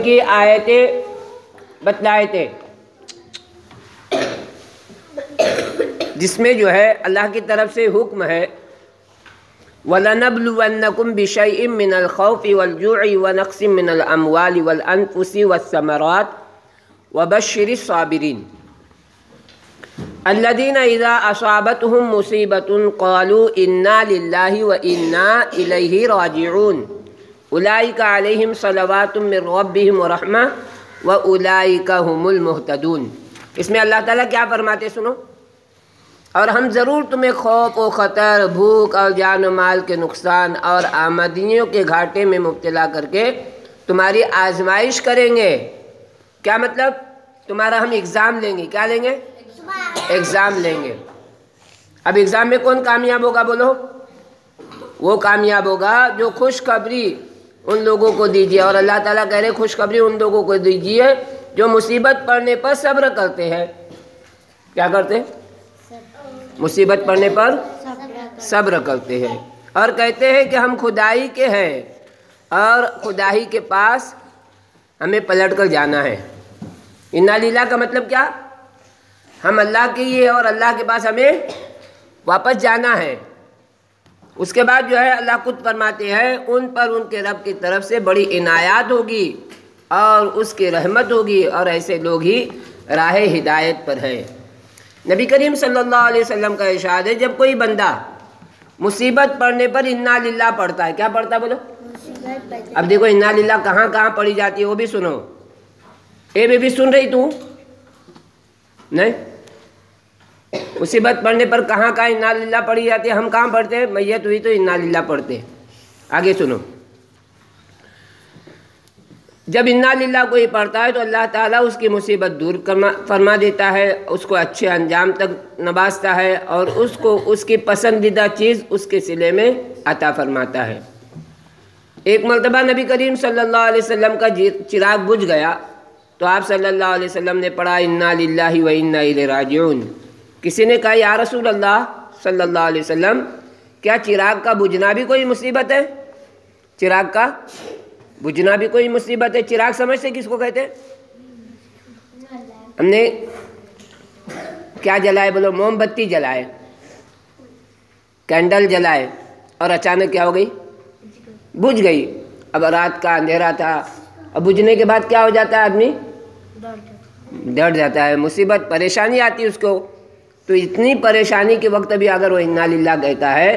کی آیتیں بتلائے تھے جس میں جو ہے اللہ کی طرف سے حکم ہے وَلَنَبْلُوَنَّكُمْ بِشَيْءٍ مِّنَ الْخَوْفِ وَالْجُوعِ وَنَقْصٍ مِّنَ الْأَمْوَالِ وَالْأَنفُسِ وَالثَّمَرَاتِ وَبَشِّرِ الصَّابِرِينَ الَّذِينَ إِذَا أَصَابَتْهُمْ مُصِيبَةٌ قَالُوا إِنَّا لِلَّهِ وَإِنَّا إِلَيْهِ رَاجِعُونَ أُولَئِكَ عَلَيْهِمْ صَلَوَاتٌ مِّن رَّبِّهِمْ وَرَحْمَةٌ وَأُولَئِكَ هُمُ الْمُهْتَدُونَ۔ اس میں اللہ تعالیٰ کیا فرماتے سنو، اور ہم ضرور تمہیں خوف و خطر، بھوک اور جان و مال کے نقصان اور آمدنیوں کے گھاٹے میں مبتلا کر کے تمہاری آزمائش کریں گے۔ کیا مطلب؟ تمہارا ہم اگزام لیں گے۔ کیا لیں گے؟ ایگزام لیں گے۔ اب ایگزام میں کون کامیاب ہوگا بولو؟ وہ کامیاب ہوگا جو خوشخبری ان لوگوں کو دیجیے، اور اللہ تعالیٰ کہہ رہے خوشخبری ان لوگوں کو دیجیے جو مصیبت پڑنے پر صبر کرتے ہیں۔ کیا کرتے ہیں؟ مصیبت پڑنے پر صبر کرتے ہیں، اور کہتے ہیں کہ ہم خدائی کے ہیں اور خدائی کے پاس ہمیں پلٹ کر جانا ہے۔ انا للہ کا مطلب کیا؟ ہم اللہ کے ہی ہیں اور اللہ کے پاس ہمیں واپس جانا ہے۔ اس کے بعد جو ہے اللہ خود فرماتے ہیں ان پر ان کے رب کی طرف سے بڑی عنایات ہوگی اور اس کی رحمت ہوگی، اور ایسے لوگ ہی راہ ہدایت پر ہیں۔ نبی کریم صلی اللہ علیہ وسلم کا ارشاد ہے جب کوئی بندہ مصیبت پڑنے پر انا للہ پڑھتا ہے۔ کیا پڑھتا ہے بولو؟ اب دیکھو انا للہ کہاں کہاں پڑھی جاتی ہے وہ بھی سنو۔ اے بے بھی سن رہی تو نہیں؟ مصیبت پڑھنے پر کہاں کہاں انا للہ پڑھی جاتی ہے؟ ہم کہاں پڑھتے ہیں؟ میت ہوئی تو انا للہ پڑھتے ہیں۔ آگے سنو، جب انا للہ کوئی پڑھتا ہے تو اللہ تعالیٰ اس کی مصیبت دور فرما دیتا ہے، اس کو اچھے انجام تک نوازتا ہے، اور اس کو اس کی پسندیدہ چیز اس کے صلے میں عطا فرماتا ہے۔ ایک مرتبہ نبی کریم صلی اللہ علیہ وسلم کا چراغ بجھ گیا تو آپ صلی اللہ علیہ وسلم نے پڑھا انا للہ و انا الیہ راجعون۔ کسی نے کہا یا رسول اللہ صلی اللہ علیہ وسلم کیا چراغ کا بجھنا بھی کوئی مصیبت ہے؟ چراغ کا بجھنا بھی کوئی مصیبت ہے؟ چراغ سمجھتے کس کو کہتے ہیں؟ ہم نے کیا جلائے بولو؟ موم بتی جلائے، کینڈل جلائے، اور اچانک کیا ہو گئی؟ بجھ گئی۔ اب رات کا اندھیرا تھا، اب بجھنے کے بعد کیا ہو جاتا ہے؟ آدمی ڈر جاتا ہے، مصیبت پریشانی آتی ہے اس کو۔ تو اتنی پریشانی کے وقت بھی اگر وہ انا للہ کہتا ہے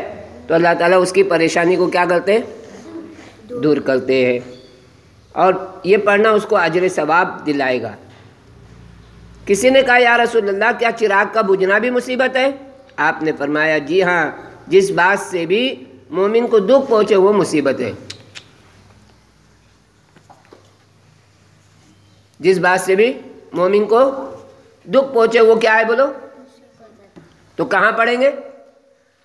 تو اللہ تعالیٰ اس کی پریشانی کو کیا کرتے ہیں؟ دور کرتے ہیں، اور یہ پڑھنا اس کو اجر ثواب دلائے گا۔ کسی نے کہا یا رسول اللہ کیا چراغ کا بجھنا بھی مصیبت ہے؟ آپ نے فرمایا جی ہاں، جس بات سے بھی مومن کو دکھ پہنچے وہ مصیبت ہے۔ جس بات سے بھی مومن کو دکھ پہنچے وہ کیا ہے بولو؟ تو کہاں پڑھیں گے؟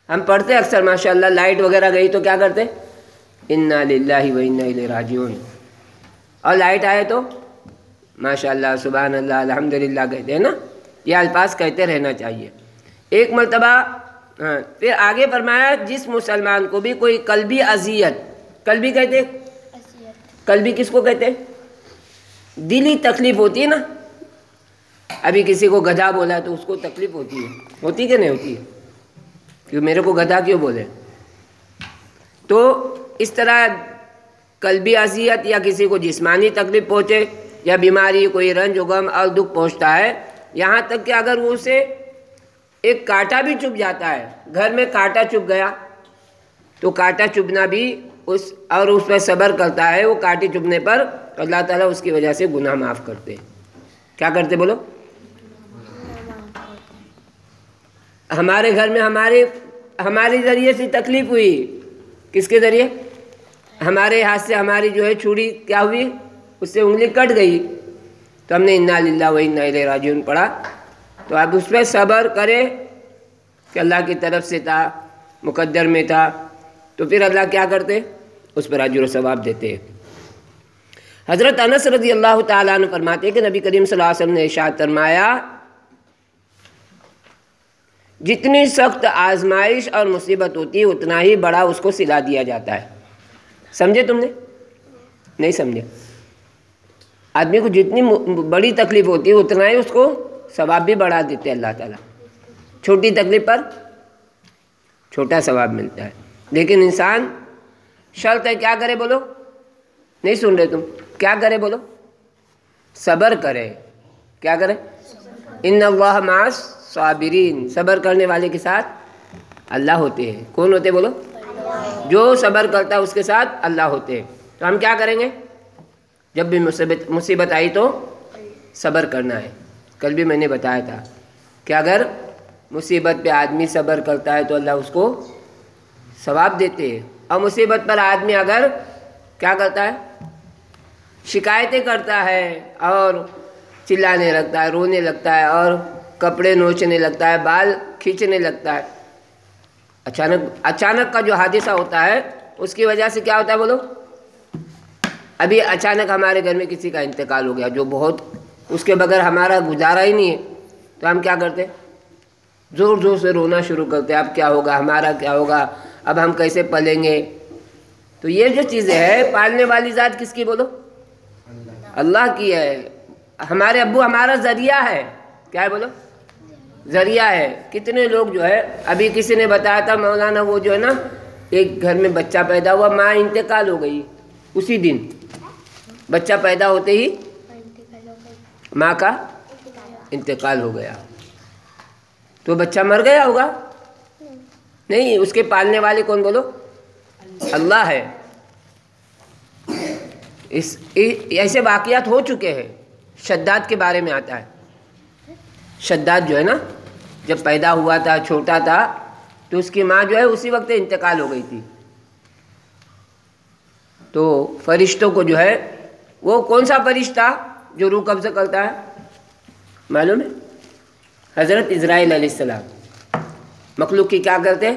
ہم پڑھتے اکثر ماشاءاللہ لائٹ وغیرہ گئی تو کیا کرتے؟ انا للہ و انا الیہ راجعون، اور لائٹ آئے تو ماشاءاللہ سبحان اللہ الحمدللہ کہتے ہیں نا۔ یہ الفاظ کہتے رہنا چاہیے۔ ایک مرتبہ پھر آگے فرمایا جس مسلمان کو بھی کوئی قلبی اذیت، قلبی کہتے ہیں، قلبی کس کو کہتے ہیں؟ دلی تکلیف ہوتی ہے نا۔ ابھی کسی کو گدھا بولا تو اس کو تکلیف ہوتی ہے، ہوتی کہ نہیں ہوتی ہے؟ کہ میرے کو گدھا کیوں بولے؟ تو اس طرح قلبی اذیت یا کسی کو جسمانی تکلیف پہنچے یا بیماری، کوئی رنج و غم اور دکھ پہنچتا ہے، یہاں تک کہ اگر وہ اسے ایک کانٹا بھی چبھ جاتا ہے، گھر میں کانٹا چبھ گیا تو کانٹا چبھنا بھی اور اس پہ صبر کرتا ہے، وہ کانٹے چبھنے پر اللہ تعالیٰ اس کی وجہ سے گناہ معاف کرتے ہیں۔ کیا کرتے بولو؟ ہمارے گھر میں ہمارے ذریعے سے تکلیف ہوئی، کس کے ذریعے؟ ہمارے ہاتھ سے ہماری جو ہے چھری کیا ہوئی؟ اس سے انگلی کٹ گئی، تو ہم نے انا للہ و انا الیہ راجعون پڑھا، تو آپ اس پہ صبر کرے کہ اللہ کی طرف سے تھا، مقدر میں تھا، تو پھر اللہ کیا کرتے؟ اس پر اجر و ثواب دیتے ہیں۔ حضرت انس رضی اللہ تعالیٰ عنہ فرماتے ہیں کہ نبی کریم صلی اللہ علیہ وسلم نے ارشاد فرمایا جتنی سخت آزمائش اور مصیبت ہوتی ہے اتنا ہی بڑا اس کو صلہ دیا جاتا ہے۔ سمجھے تم نے؟ نہیں سمجھے؟ آدمی کو جتنی بڑی تکلیف ہوتی ہے اتنا ہی اس کو ثواب بھی بڑھا دیتے ہیں اللہ تعالیٰ. چھوٹی تکلیف پر چھوٹا ثواب ملتا ہے. لیکن انسان شرط ہے کیا کرے بولو؟ نہیں سن رہے تم؟ کیا کرے بولو؟ صبر کرے. کیا کرے؟ ان اللہ مع الصابرین. صبر کرنے والے کے ساتھ اللہ ہوتے ہیں. کون ہوتے بولو؟ جو صبر کرتا ہے اس کے ساتھ اللہ ہوتے ہیں. تو ہم کیا کریں گے؟ جب بھی مصیبت آئی تو صبر کرنا ہے. کل بھی میں نے بتایا تھا کہ اگر مصیبت پہ آدمی صبر کرتا ہے تو اللہ اس کو ثواب دیتے ہیں. اور مصیبت پر آدمی اگر کیا کرتا ہے؟ شکایتیں کرتا ہے اور چلانے لگتا ہے, رونے لگتا ہے اور کپڑے نوچنے لگتا ہے, بال کھینچنے لگتا ہے, اچانک کا جو حادثہ ہوتا ہے اس کی وجہ سے کیا ہوتا ہے بولو؟ ابھی اچانک ہمارے گھر میں کسی کا انتقال ہو گیا جو بہت, اس کے بغیر ہمارا گزارا ہی نہیں ہے, تو ہم کیا کرتے؟ زور زور سے رونا شروع کرتے. اب کیا ہوگا, ہمارا کیا ہوگا, اب ہم کیسے پلیں گے؟ تو یہ جو چیزیں ہے پالنے والی ذات کس کی بولو؟ اللہ کی ہے. ہمارے ابو ہمارا ذریعہ ہے. کیا ہے بولو؟ ذریعہ ہے. کتنے لوگ جو ہے, ابھی کسی نے بتایا تھا مولانا, وہ جو ہے نا ایک گھر میں بچہ پیدا ہوا, ماں انتقال ہو گئی اسی دن. بچہ پیدا ہوتے ہی ماں کا انتقال ہو گیا. تو بچہ مر گیا ہوگا؟ نہیں, اس کے پالنے والے کون بولو؟ اللہ ہے. ایسے واقعات ہو چکے ہیں. شداد کے بارے میں آتا ہے. شداد جو ہے نا جب پیدا ہوا تھا, چھوٹا تھا, تو اس کی ماں جو ہے اسی وقت انتقال ہو گئی تھی. تو فرشتوں کو جو ہے, وہ کون سا فرشتہ جو روح قبض کرتا ہے معلوم ہے؟ حضرت اسرائیل علیہ السلام مخلوق کی کیا کرتے؟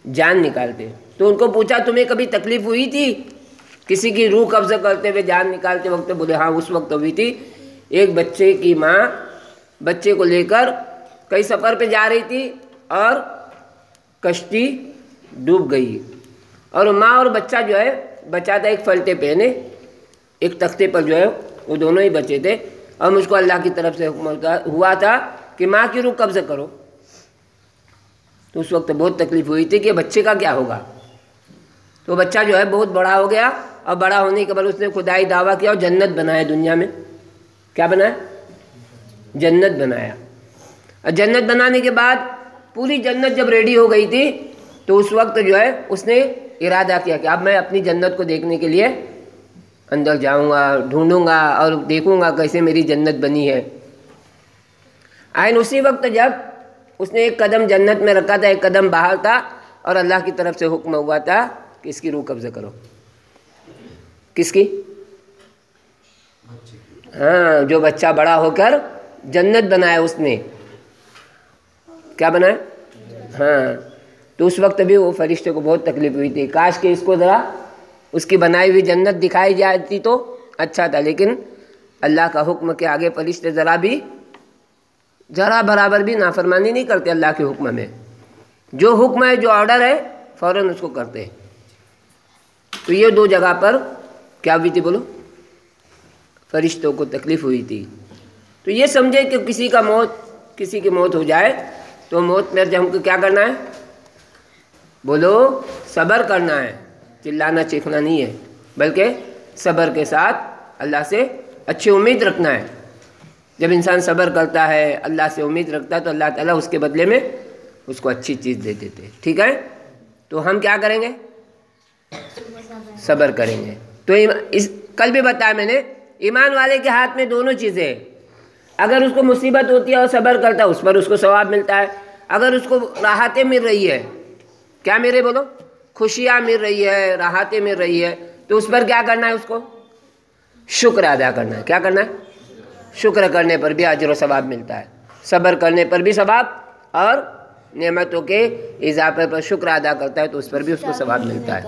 جان نکالتے. تو ان کو پوچھا تمہیں کبھی تکلیف ہوئی تھی کسی کی روح قبض کرتے ہوئے, جان نکالتے وقت؟ بولے ہاں اس وقت ہوئی تھی. ایک بچے کی ماں بچے کو لے کر کئی سفر پہ جا رہی تھی اور کشتی ڈوب گئی, اور ماں اور بچہ جو ہے بچہ تھا ایک فلٹے پہ, ایک تختے پر جو ہے وہ دونوں ہی بچے تھے, اور مجھ کو اللہ کی طرف سے حکم ہوا تھا کہ ماں کی روح قبض کرو. تو اس وقت بہت تکلیف ہوئی تھی کہ بچے کا کیا ہوگا. تو بچہ جو ہے بہت بڑا ہو گیا, اور بڑا ہونے کے بعد اس نے خدائی دعویٰ کیا اور جنت بنایا دنیا میں. کیا بنایا؟ جنت بنایا. اور جنت بنانے کے بعد پوری جنت جب ریڈی ہو گئی تھی تو اس وقت جو ہے اس نے ارادہ کیا کہ اب میں اپنی جنت کو دیکھنے کے لیے اندر جاؤں گا, ڈھونڈوں گا اور دیکھوں گا کیسے میری جنت بنی ہے. آئین اسی وقت جب اس نے ایک قدم جنت میں رکھا تھا, ایک قدم باہر تھا, اور اللہ کی طرف سے حکم ہوا تھا کہ اس کی روح قبضہ کرو. کس کی؟ ہاں, جو بچہ بڑا ہو کر جنت بنایا اس نے. کیا بنایا؟ ہاں. تو اس وقت بھی وہ فرشتے کو بہت تکلیف ہوئی تھی, کاش کہ اس کو ذرا اس کی بنائی ہوئی جنت دکھائی جاتی تو اچھا تھا. لیکن اللہ کا حکم کے آگے فرشتے ذرا برابر بھی نافرمانی نہیں کرتے اللہ کے حکم میں. جو حکم ہے, جو آرڈر ہے, فوراً اس کو کرتے ہیں. تو یہ دو جگہ پر کیا ہوئی تھی بولو؟ فرشتوں کو تکلیف ہوئی تھی. تو یہ سمجھے کہ کسی کی موت ہو جائے تو موت میں ہم کو کیا کرنا ہے بولو؟ صبر کرنا ہے. چلانا چیخنا نہیں ہے, بلکہ صبر کے ساتھ اللہ سے اچھی امید رکھنا ہے. جب انسان صبر کرتا ہے, اللہ سے امید رکھتا ہے, تو اللہ تعالیٰ اس کے بدلے میں اس کو اچھی چیز دے دیتے. ٹھیک ہے, تو ہم کیا کریں گے؟ صبر کریں گے. تو کل بھی بتایا میں نے, ایمان والے کے ہاتھ میں دونوں چیزیں ہیں. اگر اس کو مصیبت ہوتی ہے اور صبر کرتا ہے اس پر اس کو ثواب ملتا ہے. اگر اس کو راحتیں مل رہی ہے, کیا مل رہی بولو؟ خوشیاں مل رہی ہے, راحتیں مل رہی ہے, تو اس پر کیا کرنا ہے؟ اس کو شکر ادا کرنا ہے. کیا کرنا ہے؟ شکر کرنے پر بھی اجر و ثواب ملتا ہے, صبر کرنے پر بھی ثواب, اور نعمتوں کے اضافے پر شکر ادا کرتا ہے تو اس پر بھی اس کو ثواب ملتا ہے.